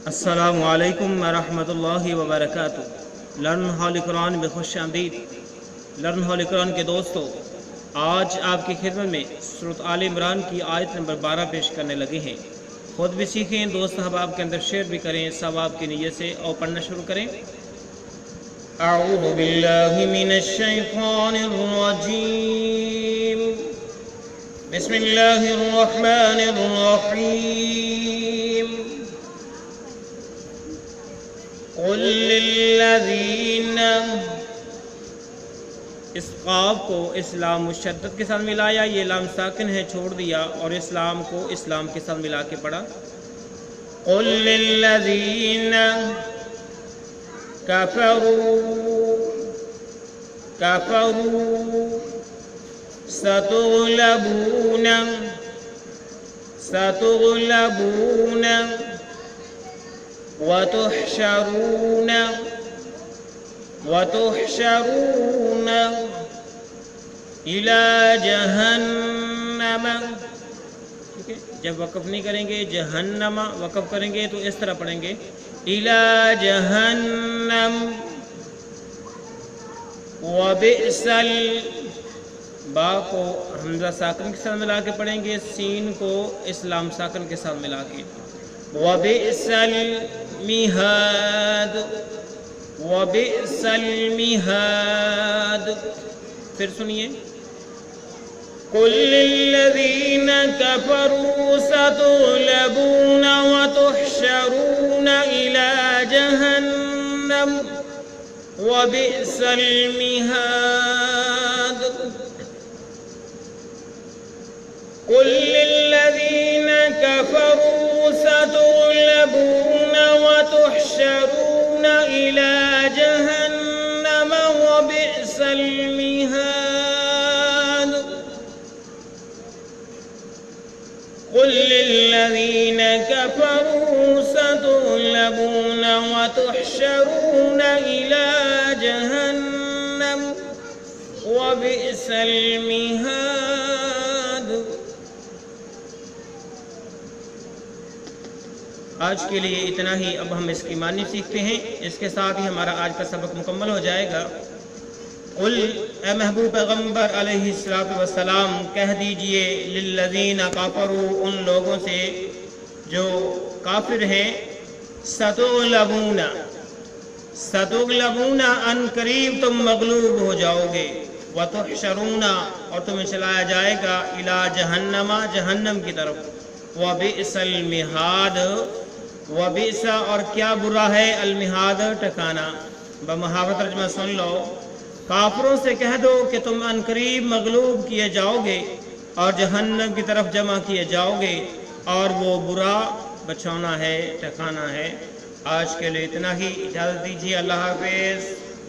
السلام علیکم ورحمۃ اللہ وبرکاتہ۔ لرن ہال قرآن میں خوش آمدید۔ لرن ہال قرآن کے دوستو، آج آپ کی خدمت میں سورۃ آل عمران کی آیت نمبر 12 پیش کرنے لگے ہیں۔ خود بھی سیکھیں، دوست احباب کے اندر شیئر بھی کریں ثواب کی نیت سے، اور پڑھنا شروع کریں۔ اعوذ باللہ من الشیطان الرجیم، بسم اللہ الرحمن الرحیم۔ قل للذین، اس قاف کو اسلام مشدد کے ساتھ ملایا، یہ لام ساکن ہے چھوڑ دیا، اور اسلام کو اسلام کے ساتھ ملا کے پڑھا۔ قل للذین کفروا ستغلبون وتحشرون إلى جہنم۔ ٹھیک ہے، جب وقف نہیں کریں گے جہنم، وقف کریں گے تو اس طرح پڑھیں گے إلى جہنم وبئس با کو حمزہ ساکن کے ساتھ ملا کے پڑھیں گے، سین کو اسلام ساکن کے ساتھ ملا کے وبئس المہاد، وبئس المہاد۔ پھر سنیے، قل للذین کفروا ستغلبون وتحشرون إلى جہنم وبئس المہاد۔ قل للذین کفروا ستغلبون وتحشرون إلى جہنم وبئس المہاد۔ قل للذین کفروا ستغلبون وتحشرون إلى جہنم وبئس المہاد۔ آج کے لیے اتنا ہی، اب ہم اس کی معنی سیکھتے ہیں، اس کے ساتھ ہی ہمارا آج کا سبق مکمل ہو جائے گا۔ قل، اے محبوب پیغمبر علیہ السلام، کہہ دیجئے للذین کفروا، ان لوگوں سے جو کافر ہیں، ستغلبون ان قریب تم مغلوب ہو جاؤ گے، وتحشرون، اور تمہیں چلایا جائے گا، الی جہنم، جہنم کی طرف، وبئس المہاد، وبئس اور کیا برا ہے، المہاد ٹھکانہ۔ بمحاورہ ترجمہ سن لو، کافروں سے کہہ دو کہ تم ان قریب مغلوب کیے جاؤ گے اور جہنم کی طرف جمع کیے جاؤ گے، اور وہ برا بچھونا ہے، ٹھکانہ ہے۔ آج کے لیے اتنا ہی، اجازت دیجیے، اللہ حافظ۔